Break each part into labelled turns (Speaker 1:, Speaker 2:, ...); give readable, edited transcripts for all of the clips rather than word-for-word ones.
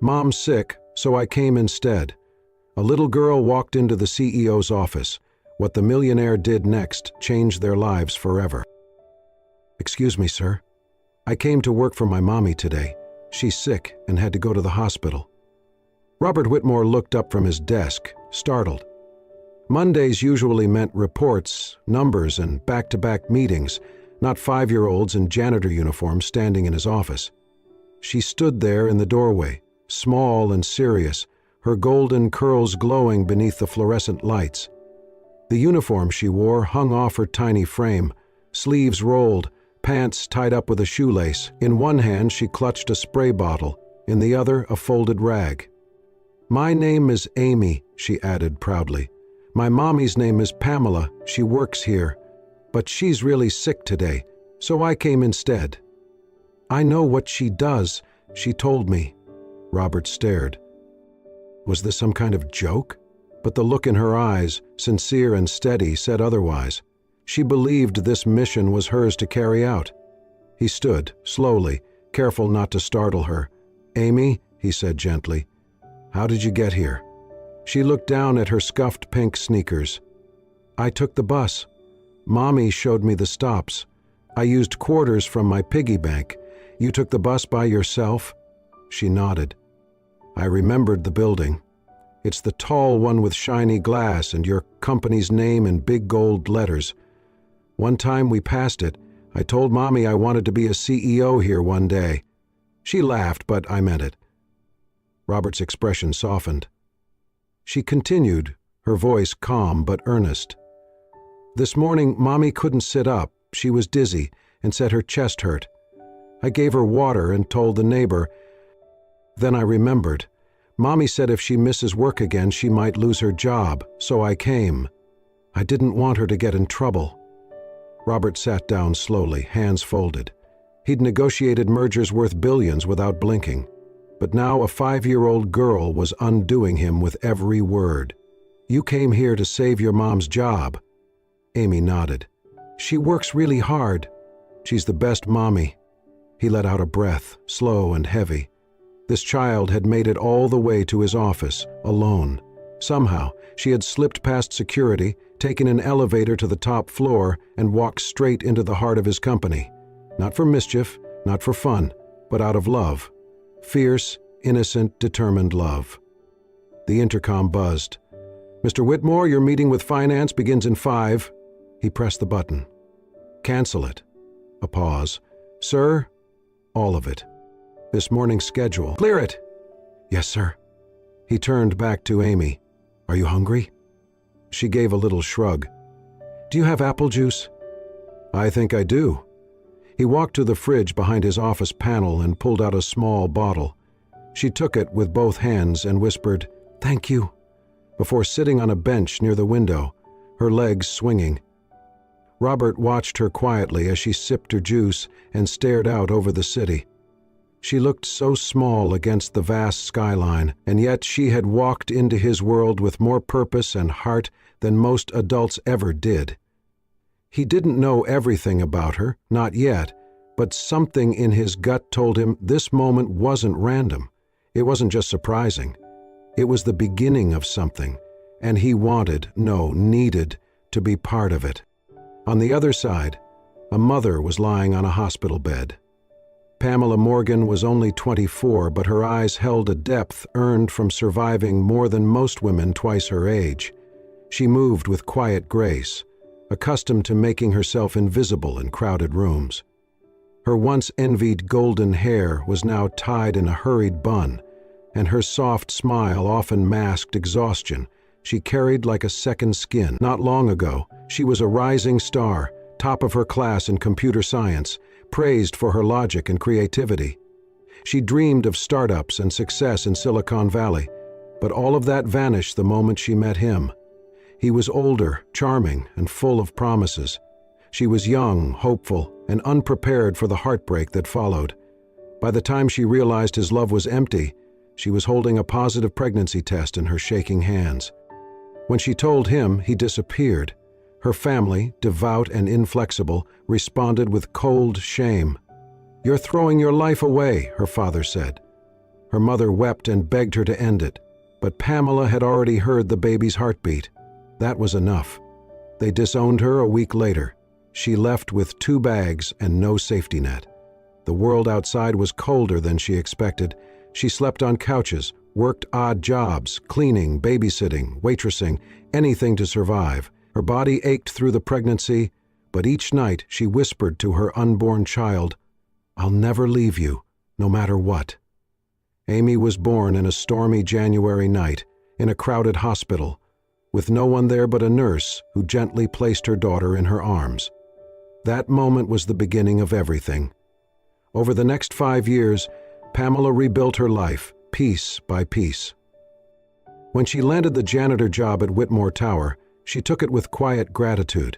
Speaker 1: Mom's sick, so I came instead." A little girl walked into the CEO's office. What the millionaire did next changed their lives forever. "Excuse me, sir. I came to work for my mommy today. She's sick and had to go to the hospital." Robert Whitmore looked up from his desk, startled. Mondays usually meant reports, numbers, and back-to-back meetings, not 5-year-olds in janitor uniforms standing in his office. She stood there in the doorway, small and serious, her golden curls glowing beneath the fluorescent lights. The uniform she wore hung off her tiny frame, sleeves rolled, pants tied up with a shoelace. In one hand she clutched a spray bottle, in the other a folded rag. "My name is Amy," she added proudly. "My mommy's name is Pamela. She works here. But she's really sick today, so I came instead." "I know what she does," she told me. Robert stared. Was this some kind of joke? But the look in her eyes, sincere and steady, said otherwise. She believed this mission was hers to carry out. He stood, slowly, careful not to startle her. "Amy," he said gently, "how did you get here?" She looked down at her scuffed pink sneakers. "I took the bus. Mommy showed me the stops. I used quarters from my piggy bank. You took the bus by yourself?" She nodded. "I remembered the building. It's the tall one with shiny glass and your company's name in big gold letters. One time we passed it, I told Mommy I wanted to be a CEO here one day. She laughed, but I meant it." Robert's expression softened. She continued, her voice calm but earnest. "This morning, Mommy couldn't sit up. She was dizzy and said her chest hurt. I gave her water and told the neighbor. Then I remembered. Mommy said if she misses work again, she might lose her job, so I came. I didn't want her to get in trouble." Robert sat down slowly, hands folded. He'd negotiated mergers worth billions without blinking. But now a 5-year-old girl was undoing him with every word. "You came here to save your mom's job." Amy nodded. "She works really hard. She's the best mommy." He let out a breath, slow and heavy. This child had made it all the way to his office, alone. Somehow, she had slipped past security, taken an elevator to the top floor, and walked straight into the heart of his company. Not for mischief, not for fun, but out of love. Fierce, innocent, determined love. The intercom buzzed. "Mr. Whitmore, your meeting with finance begins in 5. He pressed the button. "Cancel it." A pause. "Sir?" "All of it. This morning's schedule." "Clear it." "Yes, sir." He turned back to Amy. "Are you hungry?" She gave a little shrug. "Do you have apple juice?" "I think I do." He walked to the fridge behind his office panel and pulled out a small bottle. She took it with both hands and whispered, "Thank you," before sitting on a bench near the window, her legs swinging. Robert watched her quietly as she sipped her juice and stared out over the city. She looked so small against the vast skyline, and yet she had walked into his world with more purpose and heart than most adults ever did. He didn't know everything about her, not yet, but something in his gut told him this moment wasn't random. It wasn't just surprising. It was the beginning of something, and he wanted, no, needed, to be part of it. On the other side, a mother was lying on a hospital bed. Pamela Morgan was only 24, but her eyes held a depth earned from surviving more than most women twice her age. She moved with quiet grace, accustomed to making herself invisible in crowded rooms. Her once envied golden hair was now tied in a hurried bun, and her soft smile often masked exhaustion. She carried like a second skin. Not long ago, she was a rising star, top of her class in computer science, praised for her logic and creativity. She dreamed of startups and success in Silicon Valley, but all of that vanished the moment she met him. He was older, charming, and full of promises. She was young, hopeful, and unprepared for the heartbreak that followed. By the time she realized his love was empty, she was holding a positive pregnancy test in her shaking hands. When she told him, he disappeared. Her family, devout and inflexible, responded with cold shame. "You're throwing your life away," her father said. Her mother wept and begged her to end it, but Pamela had already heard the baby's heartbeat. That was enough. They disowned her a week later. She left with 2 bags and no safety net. The world outside was colder than she expected. She slept on couches, worked odd jobs, cleaning, babysitting, waitressing, anything to survive. Her body ached through the pregnancy, but each night she whispered to her unborn child, "I'll never leave you, no matter what." Amy was born in a stormy January night, in a crowded hospital, with no one there but a nurse who gently placed her daughter in her arms. That moment was the beginning of everything. Over the next 5 years, Pamela rebuilt her life, piece by piece. When she landed the janitor job at Whitmore Tower, she took it with quiet gratitude.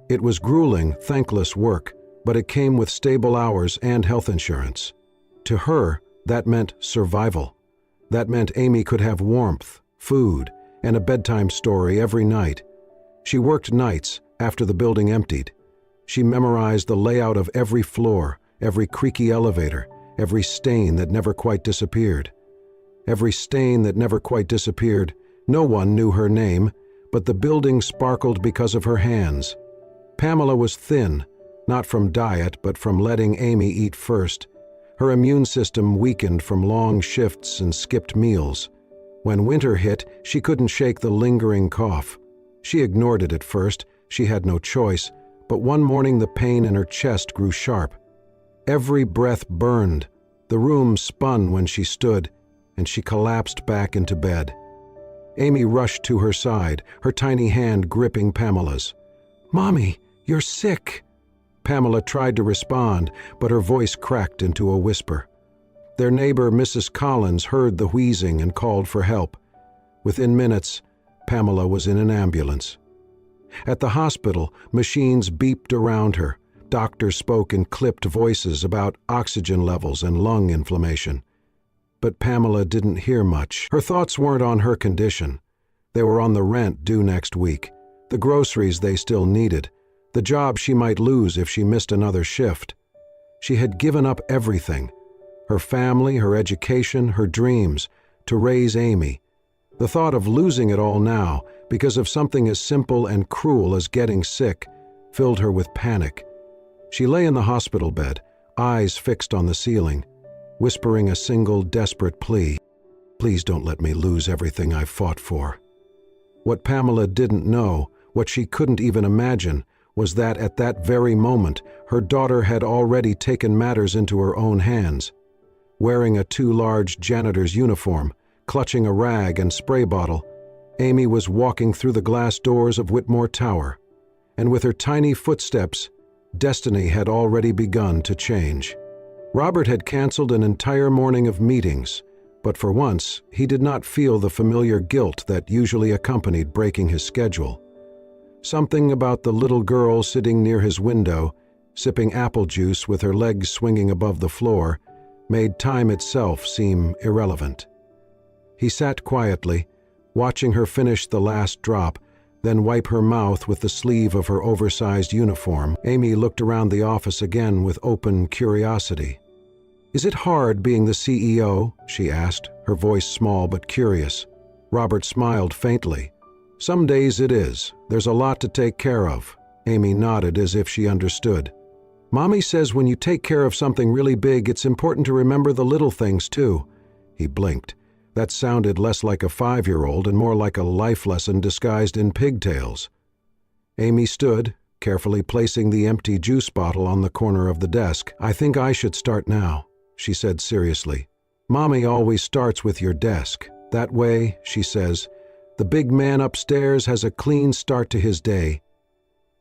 Speaker 1: It was grueling, thankless work, but it came with stable hours and health insurance. To her, that meant survival. That meant Amy could have warmth, food, and a bedtime story every night. She worked nights after the building emptied. She memorized the layout of every floor, every creaky elevator, every stain that never quite disappeared. Every stain that never quite disappeared. No one knew her name, but the building sparkled because of her hands. Pamela was thin, not from diet, but from letting Amy eat first. Her immune system weakened from long shifts and skipped meals. When winter hit, she couldn't shake the lingering cough. She ignored it at first, she had no choice, but one morning the pain in her chest grew sharp. Every breath burned. The room spun when she stood, and she collapsed back into bed. Amy rushed to her side, her tiny hand gripping Pamela's. "Mommy, you're sick." Pamela tried to respond, but her voice cracked into a whisper. Their neighbor, Mrs. Collins, heard the wheezing and called for help. Within minutes, Pamela was in an ambulance. At the hospital, machines beeped around her. Doctors spoke in clipped voices about oxygen levels and lung inflammation. But Pamela didn't hear much. Her thoughts weren't on her condition. They were on the rent due next week, the groceries they still needed, the job she might lose if she missed another shift. She had given up everything, her family, her education, her dreams, to raise Amy. The thought of losing it all now, because of something as simple and cruel as getting sick, filled her with panic. She lay in the hospital bed, eyes fixed on the ceiling, whispering a single desperate plea. "Please don't let me lose everything I've fought for." What Pamela didn't know, what she couldn't even imagine, was that at that very moment, her daughter had already taken matters into her own hands. Wearing a too large janitor's uniform, clutching a rag and spray bottle, Amy was walking through the glass doors of Whitmore Tower, and with her tiny footsteps, destiny had already begun to change. Robert had canceled an entire morning of meetings, but for once, he did not feel the familiar guilt that usually accompanied breaking his schedule. Something about the little girl sitting near his window, sipping apple juice with her legs swinging above the floor, made time itself seem irrelevant. He sat quietly, watching her finish the last drop, then wipe her mouth with the sleeve of her oversized uniform. Amy looked around the office again with open curiosity. "Is it hard being the CEO?" she asked, her voice small but curious. Robert smiled faintly. "Some days it is. There's a lot to take care of." Amy nodded as if she understood. "Mommy says when you take care of something really big, it's important to remember the little things too." He blinked. That sounded less like a 5-year-old and more like a life lesson disguised in pigtails. Amy stood, carefully placing the empty juice bottle on the corner of the desk. "I think I should start now," she said seriously. "Mommy always starts with your desk. That way," she says, "the big man upstairs has a clean start to his day."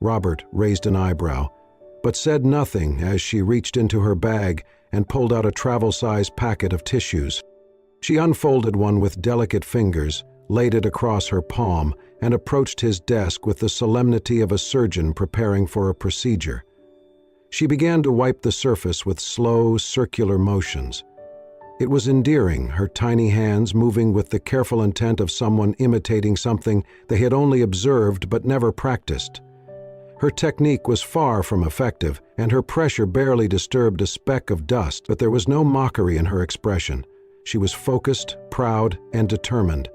Speaker 1: Robert raised an eyebrow, but said nothing as she reached into her bag and pulled out a travel-size packet of tissues. She unfolded one with delicate fingers, laid it across her palm, and approached his desk with the solemnity of a surgeon preparing for a procedure. She began to wipe the surface with slow, circular motions. It was endearing, her tiny hands moving with the careful intent of someone imitating something they had only observed but never practiced. Her technique was far from effective, and her pressure barely disturbed a speck of dust, but there was no mockery in her expression. She was focused, proud, and determined.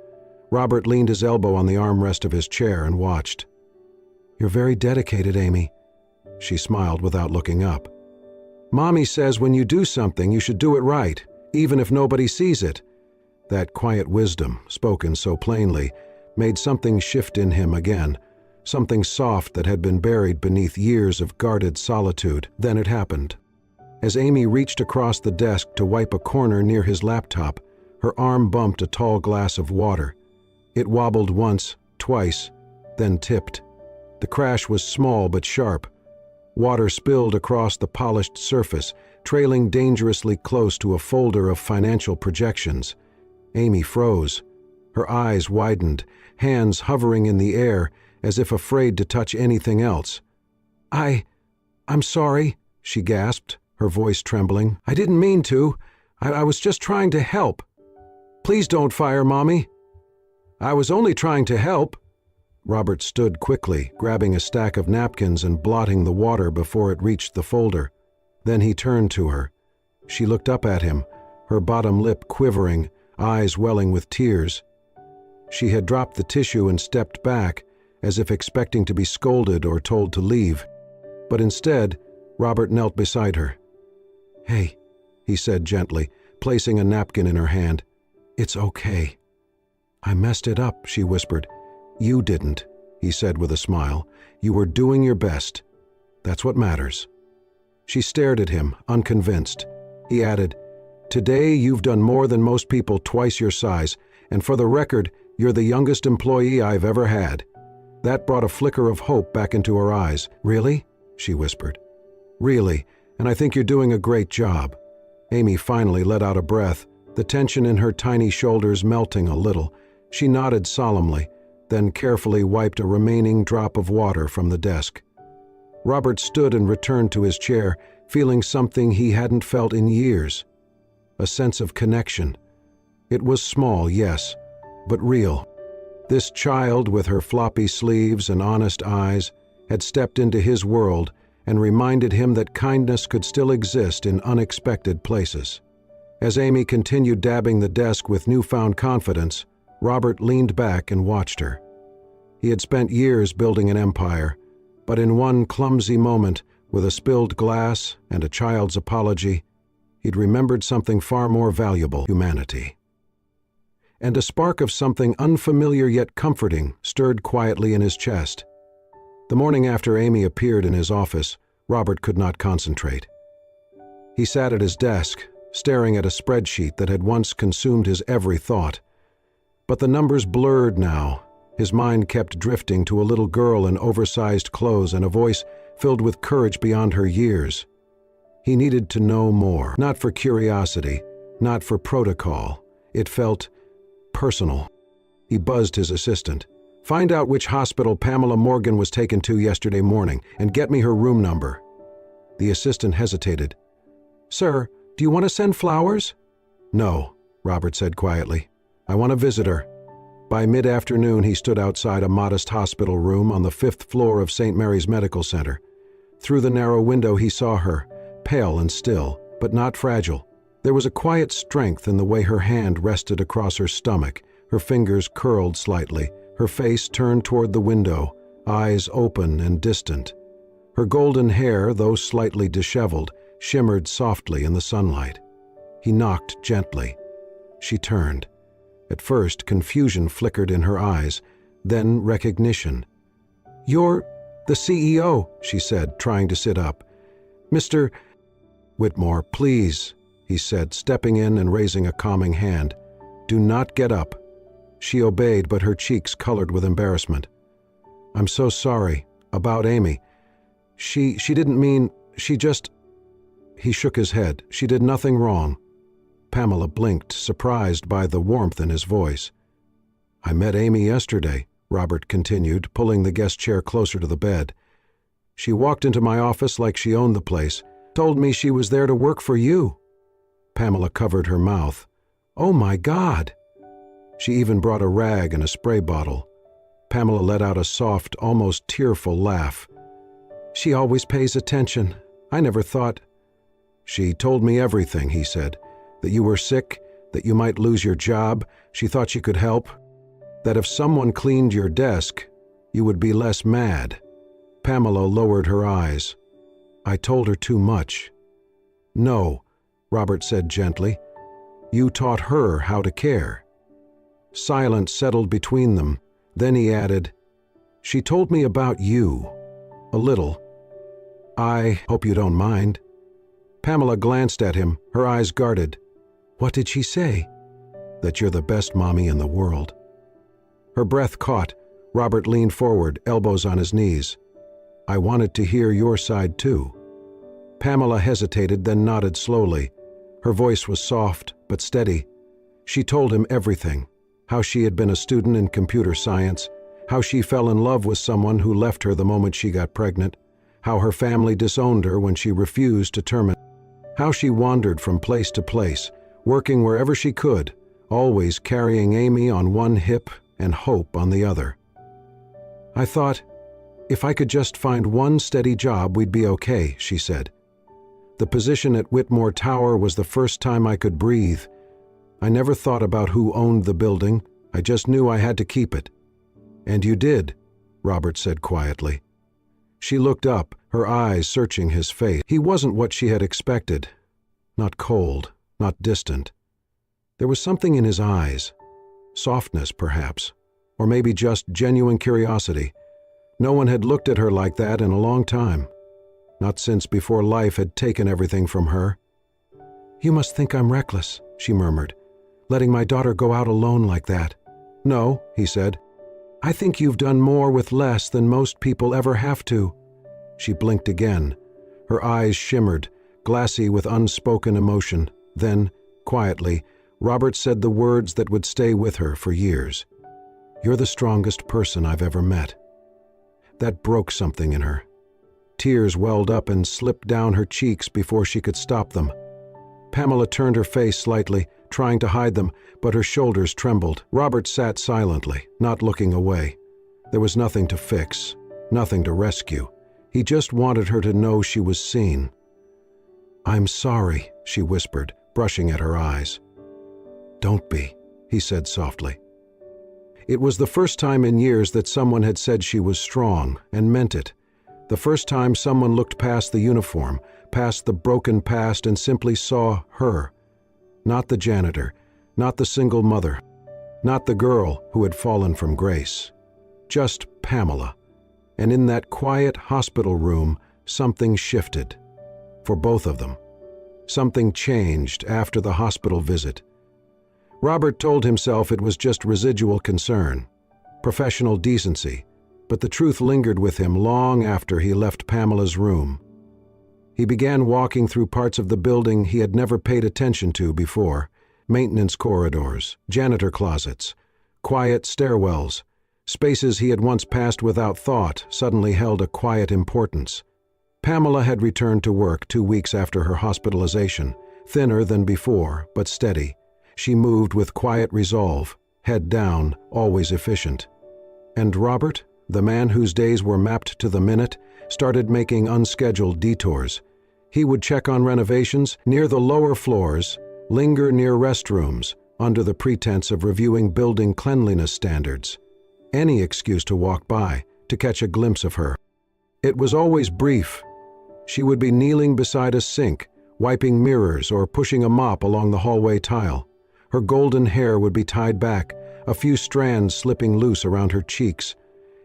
Speaker 1: Robert leaned his elbow on the armrest of his chair and watched. "You're very dedicated, Amy." She smiled without looking up. "Mommy says when you do something, you should do it right, even if nobody sees it." That quiet wisdom, spoken so plainly, made something shift in him again, something soft that had been buried beneath years of guarded solitude. Then it happened. As Amy reached across the desk to wipe a corner near his laptop, her arm bumped a tall glass of water. It wobbled once, twice, then tipped. The crash was small but sharp. Water spilled across the polished surface, trailing dangerously close to a folder of financial projections. Amy froze. Her eyes widened, hands hovering in the air as if afraid to touch anything else. I'm sorry," she gasped, her voice trembling. "I didn't mean to. I was just trying to help. Please don't fire Mommy." "I was only trying to help." Robert stood quickly, grabbing a stack of napkins and blotting the water before it reached the folder. Then he turned to her. She looked up at him, her bottom lip quivering, eyes welling with tears. She had dropped the tissue and stepped back, as if expecting to be scolded or told to leave. But instead, Robert knelt beside her. "Hey," he said gently, placing a napkin in her hand. "It's okay." "I messed it up," she whispered. "You didn't," he said with a smile. "You were doing your best. That's what matters." She stared at him, unconvinced. He added, "Today you've done more than most people twice your size, and for the record, you're the youngest employee I've ever had." That brought a flicker of hope back into her eyes. "Really?" she whispered. "Really, and I think you're doing a great job." Amy finally let out a breath, the tension in her tiny shoulders melting a little. She nodded solemnly, then carefully wiped a remaining drop of water from the desk. Robert stood and returned to his chair, feeling something he hadn't felt in years. A sense of connection. It was small, yes, but real. This child with her floppy sleeves and honest eyes had stepped into his world and reminded him that kindness could still exist in unexpected places. As Amy continued dabbing the desk with newfound confidence, Robert leaned back and watched her. He had spent years building an empire, but in one clumsy moment, with a spilled glass and a child's apology, he'd remembered something far more valuable: humanity. And a spark of something unfamiliar yet comforting stirred quietly in his chest. The morning after Amy appeared in his office, Robert could not concentrate. He sat at his desk, staring at a spreadsheet that had once consumed his every thought. But the numbers blurred now. His mind kept drifting to a little girl in oversized clothes and a voice filled with courage beyond her years. He needed to know more, not for curiosity, not for protocol. It felt personal. He buzzed his assistant. "Find out which hospital Pamela Morgan was taken to yesterday morning and get me her room number." The assistant hesitated. "Sir, do you want to send flowers?" "No," Robert said quietly. "I want to visit her." By mid-afternoon, he stood outside a modest hospital room on the 5th floor of St. Mary's Medical Center. Through the narrow window, he saw her, pale and still, but not fragile. There was a quiet strength in the way her hand rested across her stomach, her fingers curled slightly, her face turned toward the window, eyes open and distant. Her golden hair, though slightly disheveled, shimmered softly in the sunlight. He knocked gently. She turned. At first, confusion flickered in her eyes, then recognition. "You're the CEO," she said, trying to sit up. "Mr. Whitmore, please," he said, stepping in and raising a calming hand. "Do not get up." She obeyed, but her cheeks colored with embarrassment. "I'm so sorry. About Amy. She didn't mean, she just—" He shook his head. "She did nothing wrong." Pamela blinked, surprised by the warmth in his voice. "I met Amy yesterday," Robert continued, pulling the guest chair closer to the bed. "She walked into my office like she owned the place, told me she was there to work for you." Pamela covered her mouth. "Oh my God!" She even brought a rag and a spray bottle. Pamela let out a soft, almost tearful laugh. "She always pays attention. I never thought—" "She told me everything," he said. "That you were sick, that you might lose your job, she thought she could help, that if someone cleaned your desk, you would be less mad. Pamela lowered her eyes. I told her too much. No, Robert said gently. You taught her how to care. Silence settled between them. Then he added, she told me about you. A little. I hope you don't mind. Pamela glanced at him, her eyes guarded. What did she say? That you're the best mommy in the world. Her breath caught. Robert leaned forward, elbows on his knees. I wanted to hear your side too. Pamela hesitated, then nodded slowly. Her voice was soft but steady. She told him everything. How she had been a student in computer science, how she fell in love with someone who left her the moment she got pregnant, how her family disowned her when she refused to terminate, how she wandered from place to place, working wherever she could, always carrying Amy on one hip and hope on the other. I thought, if I could just find one steady job, we'd be okay, she said. The position at Whitmore Tower was the first time I could breathe. I never thought about who owned the building. I just knew I had to keep it. And you did, Robert said quietly. She looked up, her eyes searching his face. He wasn't what she had expected. Not cold, not distant. There was something in his eyes. Softness, perhaps. Or maybe just genuine curiosity. No one had looked at her like that in a long time. Not since before life had taken everything from her. You must think I'm reckless, she murmured. Letting my daughter go out alone like that. No, he said. I think you've done more with less than most people ever have to. She blinked again. Her eyes shimmered, glassy with unspoken emotion. Then, quietly, Robert said the words that would stay with her for years. You're the strongest person I've ever met. That broke something in her. Tears welled up and slipped down her cheeks before she could stop them. Pamela turned her face slightly, trying to hide them, but her shoulders trembled. Robert sat silently, not looking away. There was nothing to fix, nothing to rescue. He just wanted her to know she was seen. I'm sorry, she whispered, brushing at her eyes. Don't be, he said softly. It was the first time in years that someone had said she was strong, and meant it. The first time someone looked past the uniform, past the broken past, and simply saw her. Not the janitor, not the single mother, not the girl who had fallen from grace. Just Pamela. And in that quiet hospital room, something shifted. For both of them. Something changed after the hospital visit. Robert told himself it was just residual concern, professional decency, but the truth lingered with him long after he left Pamela's room. He began walking through parts of the building he had never paid attention to before, maintenance corridors, janitor closets, quiet stairwells, spaces he had once passed without thought suddenly held a quiet importance. Pamela had returned to work 2 weeks after her hospitalization, thinner than before, but steady. She moved with quiet resolve, head down, always efficient. And Robert, the man whose days were mapped to the minute, started making unscheduled detours. He would check on renovations near the lower floors, linger near restrooms, under the pretense of reviewing building cleanliness standards. Any excuse to walk by, to catch a glimpse of her. It was always brief. She would be kneeling beside a sink, wiping mirrors or pushing a mop along the hallway tile. Her golden hair would be tied back, a few strands slipping loose around her cheeks.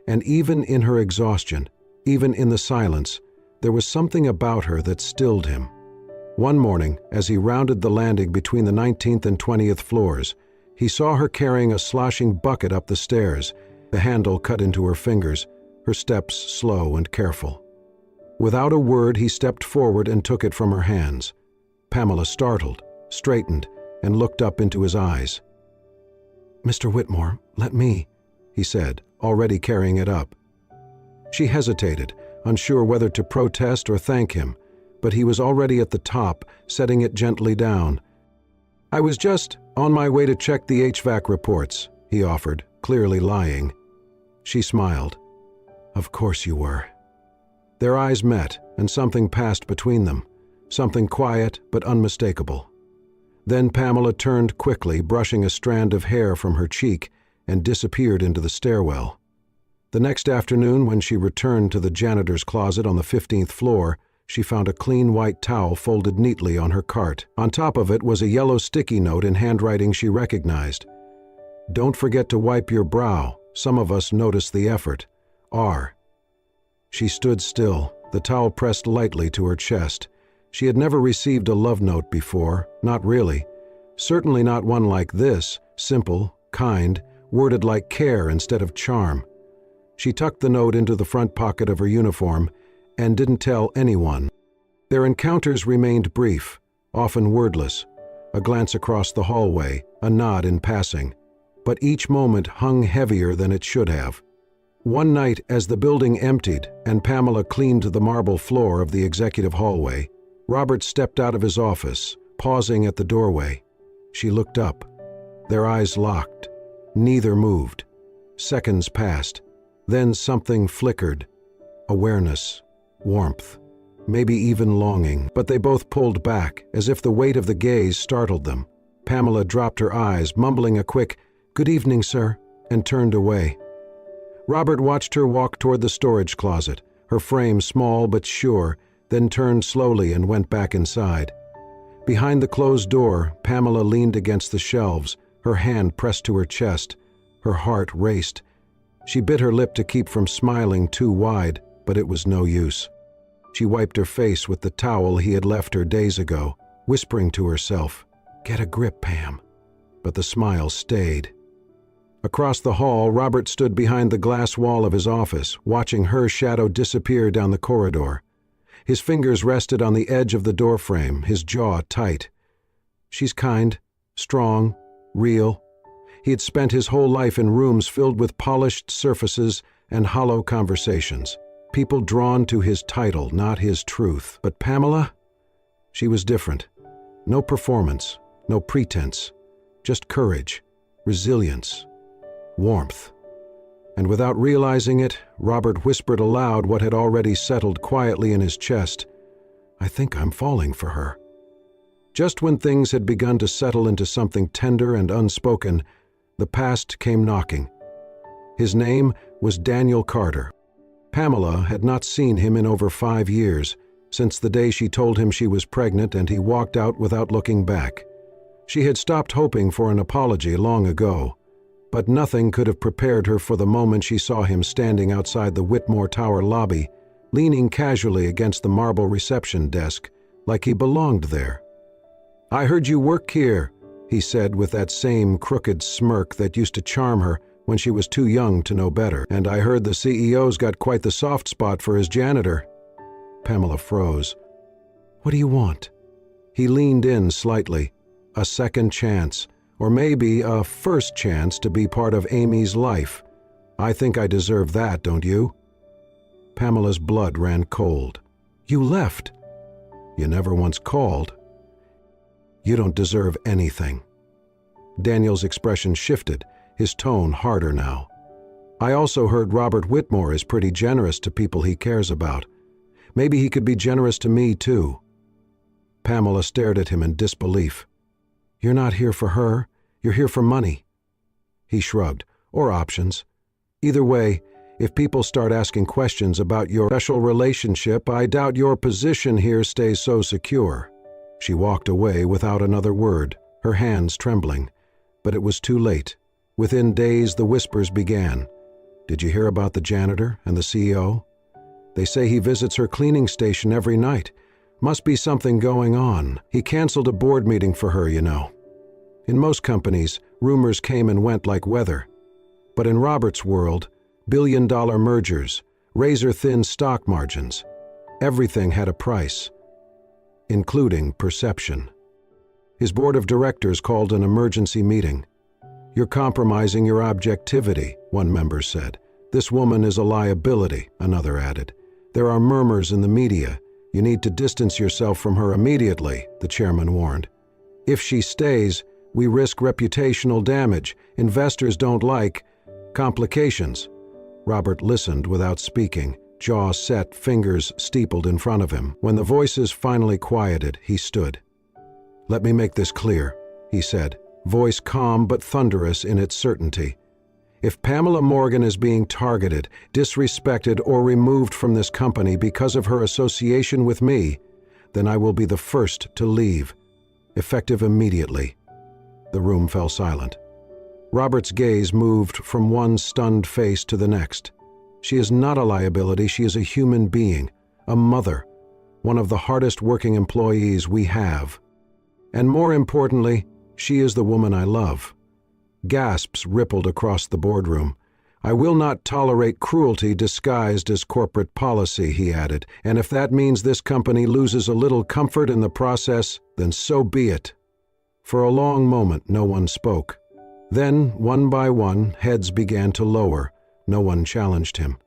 Speaker 1: And even in her exhaustion, even in the silence, there was something about her that stilled him. One morning, as he rounded the landing between the 19th and 20th floors, he saw her carrying a sloshing bucket up the stairs, the handle cut into her fingers, her steps slow and careful. Without a word, he stepped forward and took it from her hands. Pamela startled, straightened, and looked up into his eyes. "Mr. Whitmore, let me," he said, already carrying it up. She hesitated, unsure whether to protest or thank him, but he was already at the top, setting it gently down. "I was just on my way to check the HVAC reports," he offered, clearly lying. She smiled. "Of course you were." Their eyes met, and something passed between them, something quiet but unmistakable. Then Pamela turned quickly, brushing a strand of hair from her cheek, and disappeared into the stairwell. The next afternoon, when she returned to the janitor's closet on the 15th floor, she found a clean white towel folded neatly on her cart. On top of it was a yellow sticky note in handwriting she recognized. "Don't forget to wipe your brow. Some of us notice the effort. R." She stood still, the towel pressed lightly to her chest. She had never received a love note before, not really. Certainly not one like this, simple, kind, worded like care instead of charm. She tucked the note into the front pocket of her uniform and didn't tell anyone. Their encounters remained brief, often wordless, a glance across the hallway, a nod in passing. But each moment hung heavier than it should have. One night, as the building emptied and Pamela cleaned the marble floor of the executive hallway, Robert stepped out of his office, pausing at the doorway. She looked up. Their eyes locked. Neither moved. Seconds passed. Then something flickered. Awareness. Warmth. Maybe even longing. But they both pulled back, as if the weight of the gaze startled them. Pamela dropped her eyes, mumbling a quick, "Good evening, sir," and turned away. Robert watched her walk toward the storage closet, her frame small but sure, then turned slowly and went back inside. Behind the closed door, Pamela leaned against the shelves, her hand pressed to her chest. Her heart raced. She bit her lip to keep from smiling too wide, but it was no use. She wiped her face with the towel he had left her days ago, whispering to herself, "Get a grip, Pam." But the smile stayed. Across the hall, Robert stood behind the glass wall of his office, watching her shadow disappear down the corridor. His fingers rested on the edge of the doorframe, his jaw tight. She's kind, strong, real. He had spent his whole life in rooms filled with polished surfaces and hollow conversations. People drawn to his title, not his truth. But Pamela? She was different. No performance, no pretense. Just courage, resilience, warmth. And without realizing it, Robert whispered aloud what had already settled quietly in his chest. "I think I'm falling for her." Just when things had begun to settle into something tender and unspoken, the past came knocking. His name was Daniel Carter. Pamela had not seen him in over 5 years, since the day she told him she was pregnant and he walked out without looking back. She had stopped hoping for an apology long ago, but nothing could have prepared her for the moment she saw him standing outside the Whitmore Tower lobby, leaning casually against the marble reception desk, like he belonged there. "I heard you work here," he said with that same crooked smirk that used to charm her when she was too young to know better. "And I heard the CEO's got quite the soft spot for his janitor." Pamela froze. "What do you want?" He leaned in slightly. A second chance, or maybe a first chance to be part of Amy's life. "I think I deserve that, don't you?" Pamela's blood ran cold. "You left." "You never once called." "You don't deserve anything." Daniel's expression shifted, his tone harder now. "I also heard Robert Whitmore is pretty generous to people he cares about. Maybe he could be generous to me, too." Pamela stared at him in disbelief. "You're not here for her. You're here for money." He shrugged. "Or options. Either way, if people start asking questions about your special relationship, I doubt your position here stays so secure." She walked away without another word, her hands trembling. But it was too late. Within days, the whispers began. "Did you hear about the janitor and the CEO? They say he visits her cleaning station every night. Must be something going on. He canceled a board meeting for her, you know." In most companies, rumors came and went like weather. But in Robert's world, billion-dollar mergers, razor-thin stock margins, everything had a price, including perception. His board of directors called an emergency meeting. "You're compromising your objectivity," one member said. "This woman is a liability," another added. "There are murmurs in the media. You need to distance yourself from her immediately," the chairman warned. "If she stays, we risk reputational damage. Investors don't like complications." Robert listened without speaking, jaw set, fingers steepled in front of him. When the voices finally quieted, he stood. "Let me make this clear," he said, voice calm but thunderous in its certainty. "If Pamela Morgan is being targeted, disrespected, or removed from this company because of her association with me, then I will be the first to leave, effective immediately." The room fell silent. Robert's gaze moved from one stunned face to the next. "She is not a liability, she is a human being, a mother, one of the hardest working employees we have. And more importantly, she is the woman I love." Gasps rippled across the boardroom. "I will not tolerate cruelty disguised as corporate policy," he added, "and if that means this company loses a little comfort in the process, then so be it." For a long moment no one spoke. Then, one by one, heads began to lower. No one challenged him.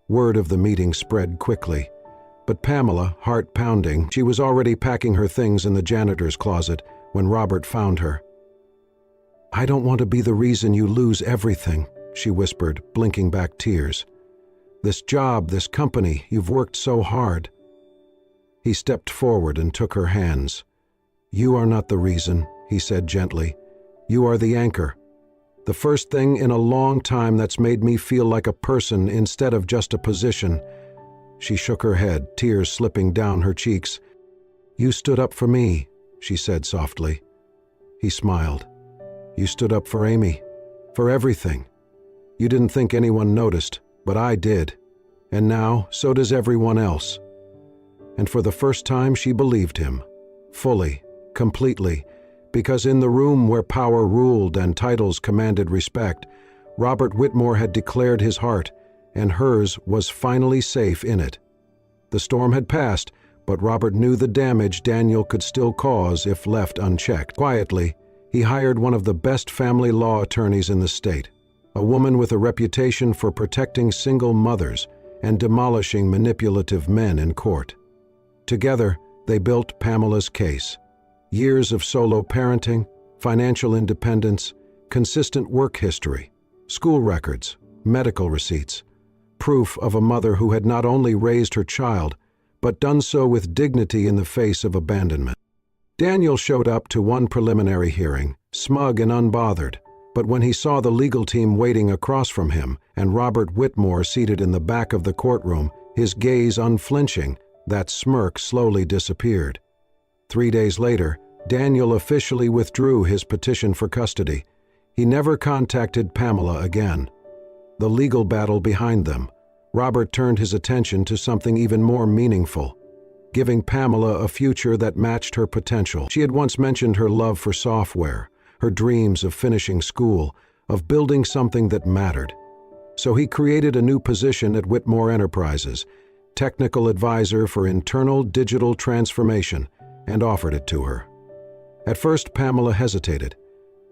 Speaker 1: Word of the meeting spread quickly. But Pamela, heart pounding, she was already packing her things in the janitor's closet when Robert found her. "I don't want to be the reason you lose everything," she whispered, blinking back tears. "This job, this company, you've worked so hard." He stepped forward and took her hands. "You are not the reason," he said gently. "You are the anchor. The first thing in a long time that's made me feel like a person instead of just a position." She shook her head, tears slipping down her cheeks. "You stood up for me," she said softly. He smiled. "You stood up for Amy, for everything. You didn't think anyone noticed, but I did. And now, so does everyone else." And for the first time she believed him. Fully, completely, because in the room where power ruled and titles commanded respect, Robert Whitmore had declared his heart, and hers was finally safe in it. The storm had passed, but Robert knew the damage Daniel could still cause if left unchecked. Quietly, he hired one of the best family law attorneys in the state, a woman with a reputation for protecting single mothers and demolishing manipulative men in court. Together, they built Pamela's case. Years of solo parenting, financial independence, consistent work history, school records, medical receipts, proof of a mother who had not only raised her child, but done so with dignity in the face of abandonment. Daniel showed up to one preliminary hearing, smug and unbothered, but when he saw the legal team waiting across from him and Robert Whitmore seated in the back of the courtroom, his gaze unflinching, that smirk slowly disappeared. 3 days later, Daniel officially withdrew his petition for custody. He never contacted Pamela again. The legal battle behind them, Robert turned his attention to something even more meaningful, giving Pamela a future that matched her potential. She had once mentioned her love for software, her dreams of finishing school, of building something that mattered. So he created a new position at Whitmore Enterprises, technical advisor for internal digital transformation, and offered it to her. At first, Pamela hesitated.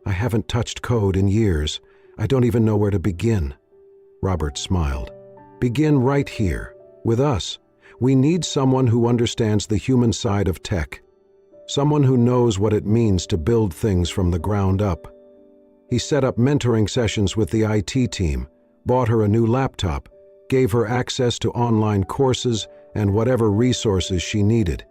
Speaker 1: "I haven't touched code in years. I don't even know where to begin." Robert smiled. "Begin right here, with us. We need someone who understands the human side of tech. Someone who knows what it means to build things from the ground up." He set up mentoring sessions with the IT team, bought her a new laptop, gave her access to online courses and whatever resources she needed.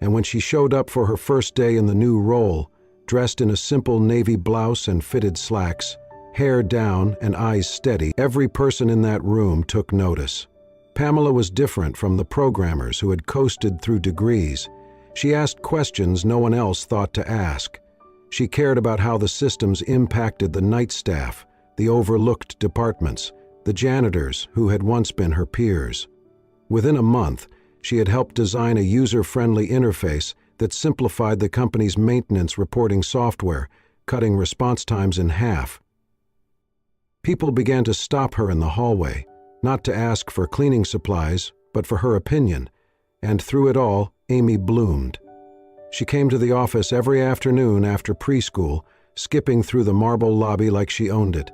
Speaker 1: And when she showed up for her first day in the new role, dressed in a simple navy blouse and fitted slacks, hair down and eyes steady, every person in that room took notice. Pamela was different from the programmers who had coasted through degrees. She asked questions no one else thought to ask. She cared about how the systems impacted the night staff, the overlooked departments, the janitors who had once been her peers. Within a month, she had helped design a user-friendly interface that simplified the company's maintenance reporting software, cutting response times in half. People began to stop her in the hallway, not to ask for cleaning supplies, but for her opinion, and through it all, Amy bloomed. She came to the office every afternoon after preschool, skipping through the marble lobby like she owned it.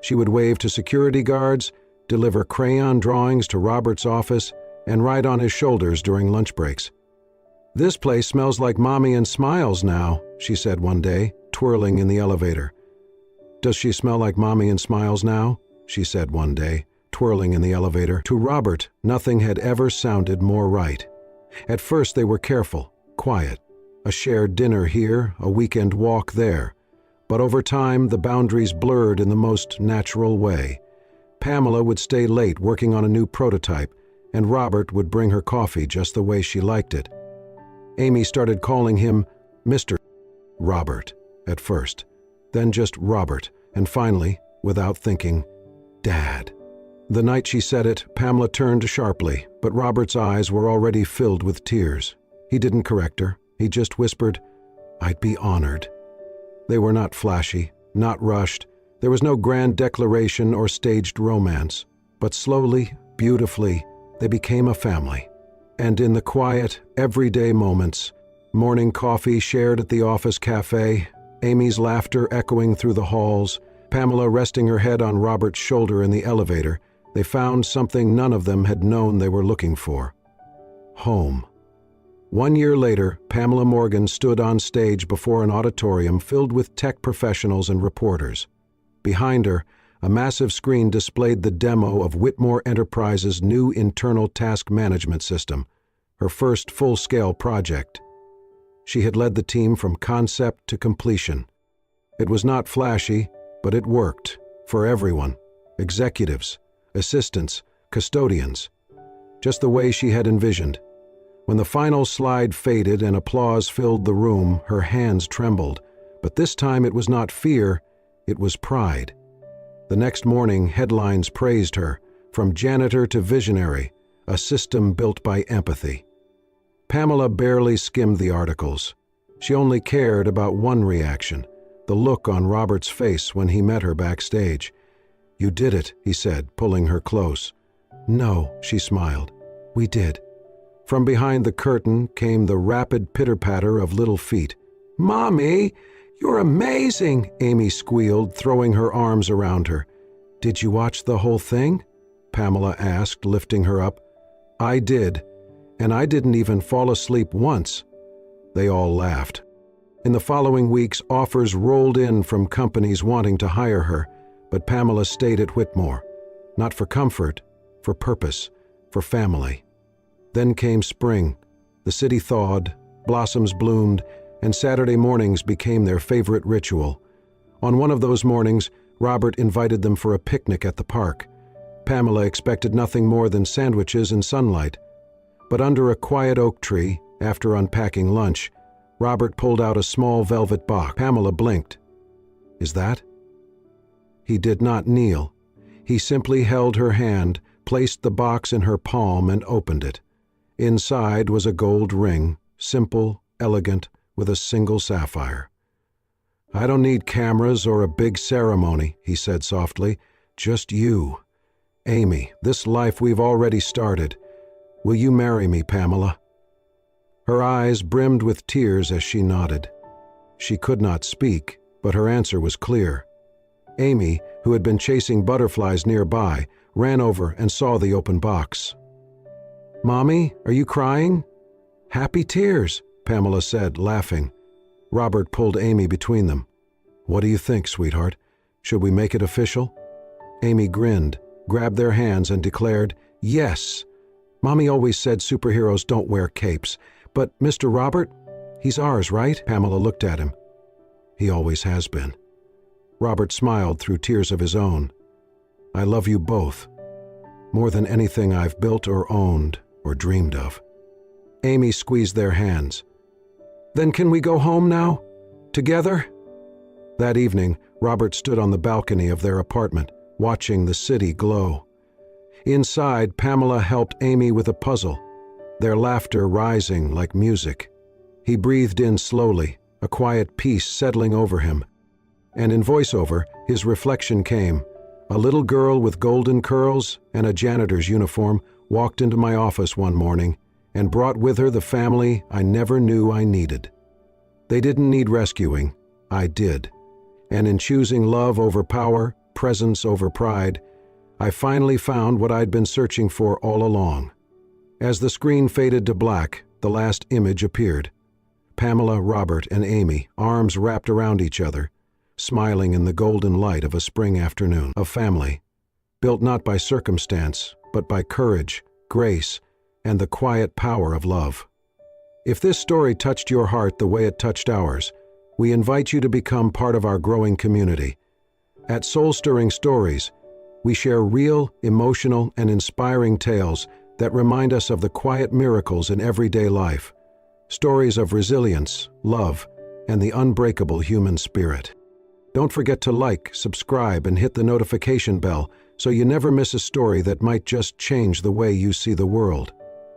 Speaker 1: She would wave to security guards, deliver crayon drawings to Robert's office, and ride on his shoulders during lunch breaks. "This place smells like Mommy and Smiles now," she said one day, twirling in the elevator. "Does she smell like Mommy and Smiles now?" she said one day, twirling in the elevator. To Robert, nothing had ever sounded more right. At first they were careful, quiet, a shared dinner here, a weekend walk there. But over time, the boundaries blurred in the most natural way. Pamela would stay late working on a new prototype, and Robert would bring her coffee just the way she liked it. Amy started calling him Mr. Robert at first, then just Robert, and finally, without thinking, Dad. The night she said it, Pamela turned sharply, but Robert's eyes were already filled with tears. He didn't correct her. He just whispered, "I'd be honored." They were not flashy, not rushed. There was no grand declaration or staged romance. But slowly, beautifully, they became a family. And in the quiet, everyday moments, morning coffee shared at the office cafe, Amy's laughter echoing through the halls, Pamela resting her head on Robert's shoulder in the elevator, they found something none of them had known they were looking for. Home. 1 year later, Pamela Morgan stood on stage before an auditorium filled with tech professionals and reporters. Behind her, a massive screen displayed the demo of Whitmore Enterprises' new internal task management system, her first full-scale project. She had led the team from concept to completion. It was not flashy, but it worked, for everyone, executives, assistants, custodians, just the way she had envisioned. When the final slide faded and applause filled the room, her hands trembled, but this time it was not fear, it was pride. The next morning, headlines praised her, from janitor to visionary, a system built by empathy. Pamela barely skimmed the articles. She only cared about one reaction, the look on Robert's face when he met her backstage. "You did it," he said, pulling her close. "No," she smiled. "We did." From behind the curtain came the rapid pitter-patter of little feet. "Mommy, you're amazing," Amy squealed, throwing her arms around her. "Did you watch the whole thing?" Pamela asked, lifting her up. "I did, and I didn't even fall asleep once." They all laughed. In the following weeks, offers rolled in from companies wanting to hire her, but Pamela stayed at Whitmore. Not for comfort, for purpose, for family. Then came spring. The city thawed, blossoms bloomed, and Saturday mornings became their favorite ritual. On one of those mornings, Robert invited them for a picnic at the park. Pamela expected nothing more than sandwiches and sunlight. But under a quiet oak tree, after unpacking lunch, Robert pulled out a small velvet box. Pamela blinked. "Is that?" He did not kneel. He simply held her hand, placed the box in her palm, and opened it. Inside was a gold ring, simple, elegant, with a single sapphire. "I don't need cameras or a big ceremony," he said softly. "Just you. Amy, this life we've already started. Will you marry me, Pamela?" Her eyes brimmed with tears as she nodded. She could not speak, but her answer was clear. Amy, who had been chasing butterflies nearby, ran over and saw the open box. "Mommy, are you crying?" "Happy tears," Pamela said, laughing. Robert pulled Amy between them. "What do you think, sweetheart? Should we make it official?" Amy grinned, grabbed their hands, and declared, "Yes. Mommy always said superheroes don't wear capes. But Mr. Robert, he's ours, right?" Pamela looked at him. "He always has been." Robert smiled through tears of his own. "I love you both. More than anything I've built or owned or dreamed of." Amy squeezed their hands. "Then can we go home now? Together?" That evening, Robert stood on the balcony of their apartment, watching the city glow. Inside, Pamela helped Amy with a puzzle, their laughter rising like music. He breathed in slowly, a quiet peace settling over him. And in voiceover, his reflection came. A little girl with golden curls and a janitor's uniform walked into my office one morning and brought with her the family I never knew I needed. They didn't need rescuing, I did. And in choosing love over power, presence over pride, I finally found what I'd been searching for all along. As the screen faded to black, the last image appeared. Pamela, Robert, and Amy, arms wrapped around each other, smiling in the golden light of a spring afternoon. A family, built not by circumstance, but by courage, grace, and the quiet power of love. If this story touched your heart the way it touched ours, we invite you to become part of our growing community. At Soul Stirring Stories, we share real, emotional, and inspiring tales that remind us of the quiet miracles in everyday life, stories of resilience, love, and the unbreakable human spirit. Don't forget to like, subscribe, and hit the notification bell so you never miss a story that might just change the way you see the world.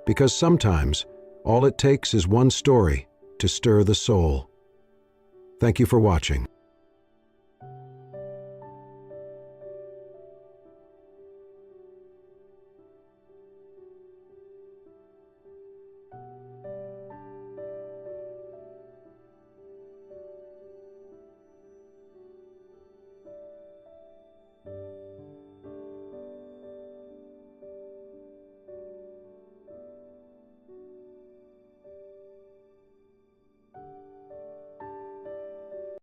Speaker 1: Because sometimes, all it takes is one story to stir the soul. Thank you for watching.